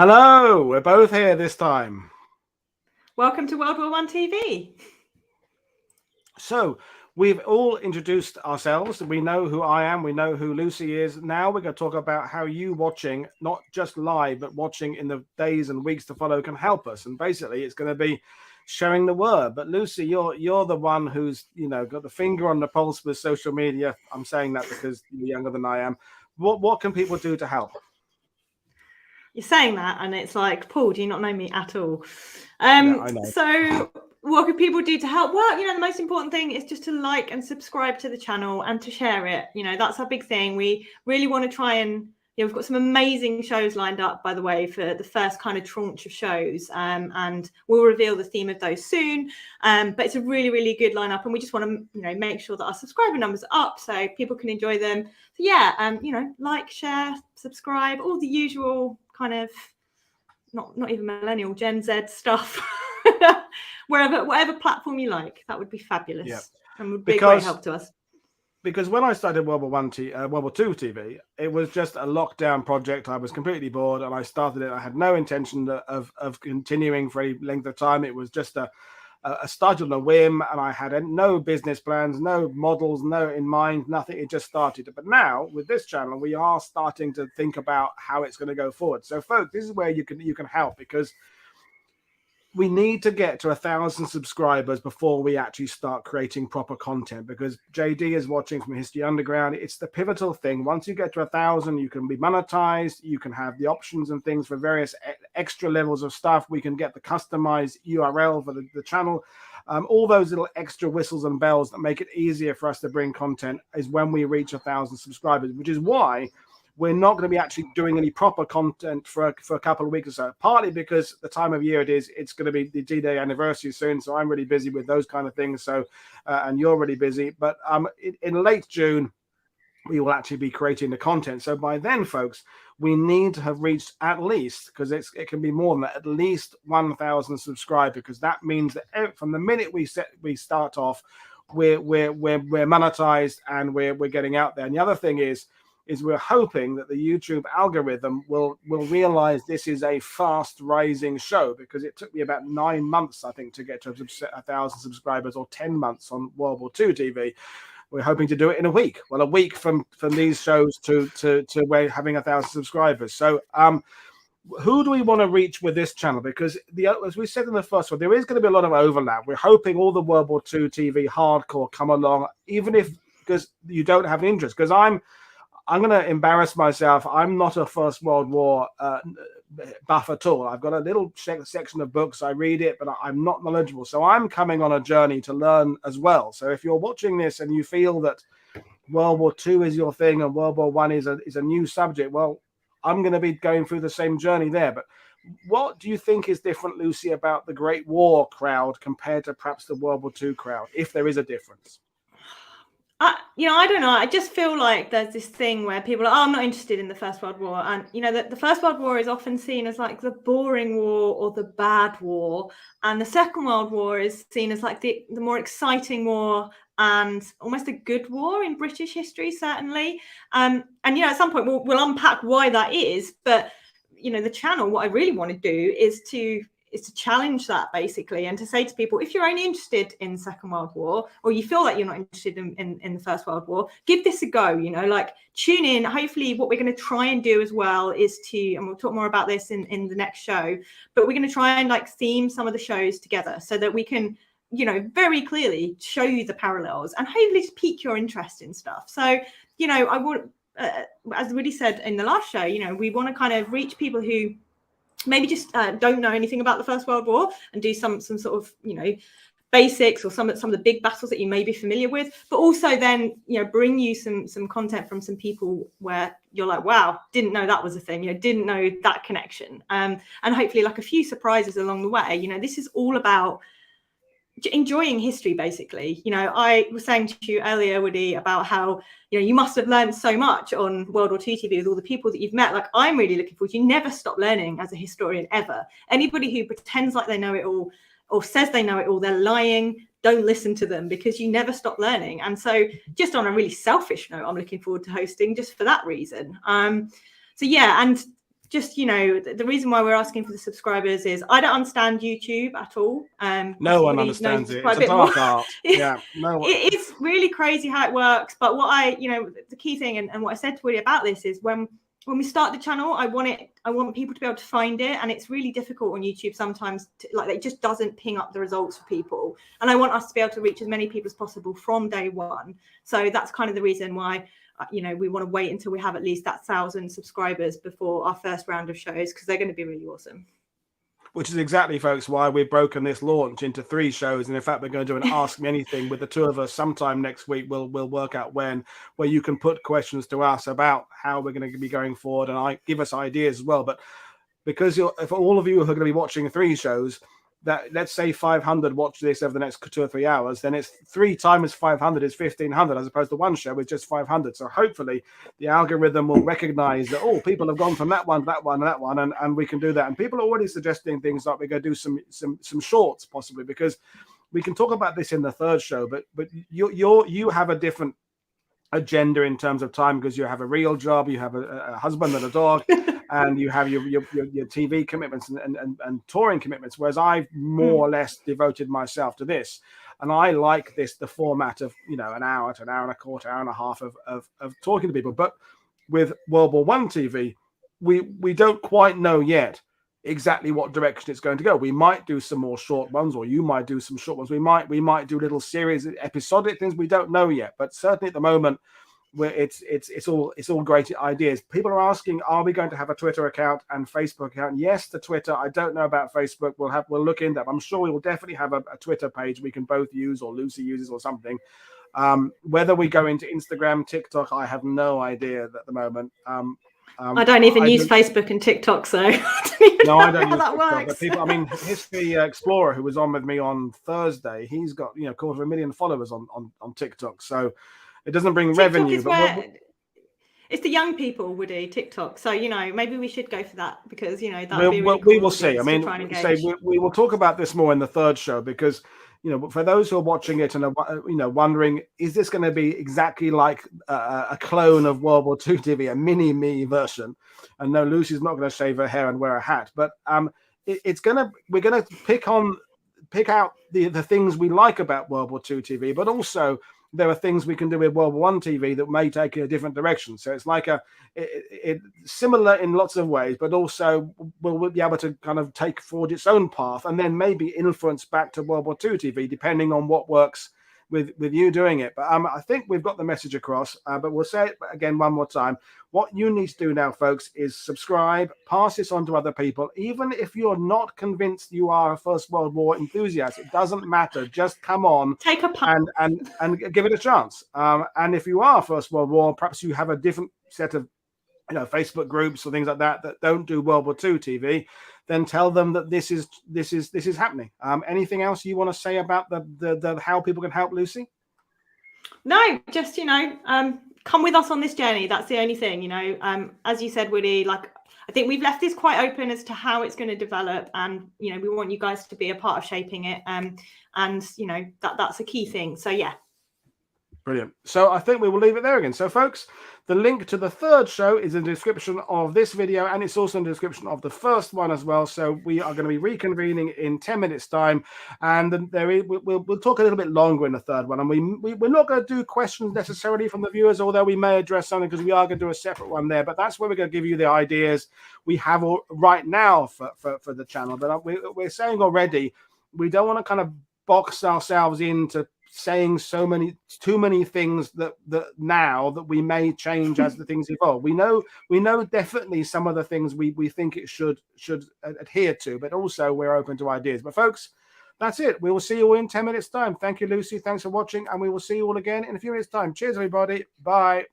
Hello, we're both here this time. Welcome to WW1TV. So we've all introduced ourselves. We know who I am. We know who Lucy is. Now we're going to talk about how you watching, not just live, but watching in the days and weeks to follow can help us. And basically it's going to be sharing the word. But Lucy, you're the one who's, got the finger on the pulse with social media. I'm saying that because you're younger than I am. What can people do to help? You're saying that and it's like, Paul, do you not know me at all? Yeah, I know. So what can people do to help? Well, the most important thing is just to like and subscribe to the channel and to share it. That's our big thing. We really want to try and, we've got some amazing shows lined up, by the way, for the first kind of tranche of shows. And we'll reveal the theme of those soon. But it's a really, really good lineup. And we just want to, make sure that our subscriber numbers are up so people can enjoy them. So yeah, like, share, subscribe, all the usual kind of not even millennial, Gen Z stuff. Whatever platform you like, that would be fabulous. Yeah. And would be a great help to us. Because when I started WW2 TV, it was just a lockdown project. I was completely bored and I started it. I had no intention of continuing for any length of time. It was just a start on a whim, and I had no business plans, no models, no in mind, nothing. It just started. But now with this channel, we are starting to think about how it's going to go forward. So folks, this is where you can help, because we need to get to 1,000 subscribers before we actually start creating proper content, because JD is watching from History Underground. It's the pivotal thing. Once you get to 1,000, you can be monetized. You can have the options and things for various extra levels of stuff. We can get the customized URL for the channel. All those little extra whistles and bells that make it easier for us to bring content is when we reach 1,000 subscribers, which is why we're not going to be actually doing any proper content for a couple of weeks or so, partly because the time of year it's going to be the D-Day anniversary soon. So I'm really busy with those kind of things. So, and you're really busy, but in late June, we will actually be creating the content. So by then, folks, we need to have reached at least, because it can be more than that, at least 1,000 subscribers, because that means that from the minute we start off, we're monetized and we're getting out there. And the other thing is we're hoping that the YouTube algorithm will realize this is a fast rising show, because it took me about 9 months, I think, to get to 1,000 subscribers, or 10 months on WW2 TV. We're hoping to do it in a week. Well, a week from these shows to we're having 1,000 subscribers. So who do we want to reach with this channel? Because as we said in the first one, there is going to be a lot of overlap. We're hoping all the WW2 TV hardcore come along, even if, because you don't have an interest. Because I'm going to embarrass myself. I'm not a First World War buff at all. I've got a little section of books. I read it, but I'm not knowledgeable. So I'm coming on a journey to learn as well. So if you're watching this and you feel that World War II is your thing and World War I is a new subject, well, I'm going to be going through the same journey there. But what do you think is different, Lucy, about the Great War crowd compared to perhaps the World War II crowd, if there is a difference? I don't know. I just feel like there's this thing where people are, I'm not interested in the First World War. And, the First World War is often seen as like the boring war or the bad war. And the Second World War is seen as like the more exciting war and almost a good war in British history, certainly. And, at some point we'll unpack why that is. But, the channel, what I really want to do is to challenge that, basically, and to say to people, if you're only interested in the Second World War, or you feel like you're not interested in the First World War, give this a go, tune in. Hopefully what we're going to try and do as well is and we'll talk more about this in the next show, but we're going to try and theme some of the shows together so that we can, very clearly show you the parallels and hopefully just pique your interest in stuff. So, I would, as Woody said in the last show, we want to kind of reach people who maybe just don't know anything about the First World War and do some sort of, basics or some of the big battles that you may be familiar with, but also then, bring you some content from some people where you're like, wow, didn't know that was a thing, didn't know that connection. And hopefully a few surprises along the way. This is all about enjoying history, basically. I was saying to you earlier, Woody, about how you must have learned so much on World War II TV with all the people that you've met. Like, I'm really looking forward to, you never stop learning as a historian, ever. Anybody who pretends like they know it all or says they know it all, they're lying. Don't listen to them, because you never stop learning. And so, just on a really selfish note, I'm looking forward to hosting just for that reason. So yeah, and just, you know, the reason why we're asking for the subscribers is I don't understand YouTube at all. No one understands it. It's a dark art. Yeah, no one. It's really crazy how it works. But what the key thing and what I said to Willie about this is when we start the channel, I want people to be able to find it, and it's really difficult on YouTube sometimes. It just doesn't ping up the results for people, and I want us to be able to reach as many people as possible from day one. So that's kind of the reason why. We want to wait until we have at least that 1,000 subscribers before our first round of shows, because they're going to be really awesome. Which is exactly, folks, why we've broken this launch into 3 shows. And in fact, we're going to do an Ask Me Anything with the 2 of us sometime next week. We'll work out when, where you can put questions to us about how we're going to be going forward, and give us ideas as well. But because if all of you are going to be watching 3 shows, that let's say 500 watch this over the next 2 or 3 hours, then it's 3 times 500 is 1,500, as opposed to one show with just 500. So hopefully the algorithm will recognize that, people have gone from that one to that one and that one, and we can do that. And people are already suggesting things like we're going to do some shorts possibly, because we can talk about this in the 3rd show, but you have a different agenda in terms of time, because you have a real job, you have a husband and a dog, and you have your TV commitments and touring commitments, whereas I've more or less devoted myself to this. And I like the format of an hour to an hour and a quarter, hour and a half of talking to people. But with World War I TV, we don't quite know yet exactly what direction it's going to go. We might do some more short ones, or you might do some short ones. We might do little series, episodic things. We don't know yet, but certainly at the moment, where it's all great ideas. People are asking, are we going to have a Twitter account and Facebook account? Yes, the Twitter. I don't know about Facebook. We'll look into that. I'm sure we will definitely have a Twitter page we can both use, or Lucy uses, or something. Whether we go into Instagram, TikTok, I have no idea at the moment. I don't even use Facebook and TikTok, so I don't use that TikTok, works. But people, History Explorer, who was on with me on Thursday, he's got 250,000 followers on TikTok. So it doesn't bring TikTok revenue, but it's the young people, Woody, TikTok. So maybe we should go for that, because that we will see. We will talk about this more in the 3rd show, because for those who are watching it and are wondering, is this going to be exactly like a clone of World War II TV, a mini me version? And no, Lucy's not going to shave her hair and wear a hat, but we're going to pick out the things we like about World War II TV, but also there are things we can do with World War I TV that may take in a different direction. So it's like it's similar in lots of ways, but also we'll be able to kind of take forward its own path, and then maybe influence back to World War II TV, depending on what works with you doing it. But I think we've got the message across, but we'll say it again one more time. What you need to do now, folks, is subscribe, pass this on to other people. Even if you're not convinced you are a First World War enthusiast, it doesn't matter. Just come on, take a punt and give it a chance. And if you are First World War, perhaps you have a different set of Facebook groups or things like that don't do World War II TV, then tell them that this is happening. Anything else you want to say about the how people can help, Lucy? No, just come with us on this journey. That's the only thing. As you said, Woody, I think we've left this quite open as to how it's going to develop, and we want you guys to be a part of shaping it. And that's a key thing. So yeah. Brilliant. So I think we will leave it there again. So folks, the link to the 3rd show is in the description of this video, and it's also in the description of the 1st one as well. So we are going to be reconvening in 10 minutes time, and we'll talk a little bit longer in the 3rd one. And we're not going to do questions necessarily from the viewers, although we may address something, because we are going to do a separate one there. But that's where we're going to give you the ideas we have right now for the channel. But we're saying already, we don't want to kind of box ourselves into saying too many things that now that we may change as the things evolve. We know definitely some of the things we think it should adhere to, but also we're open to ideas. But folks, that's it. We will see you all in 10 minutes time. Thank you, Lucy. Thanks for watching, and we will see you all again in a few minutes time. Cheers, everybody. Bye.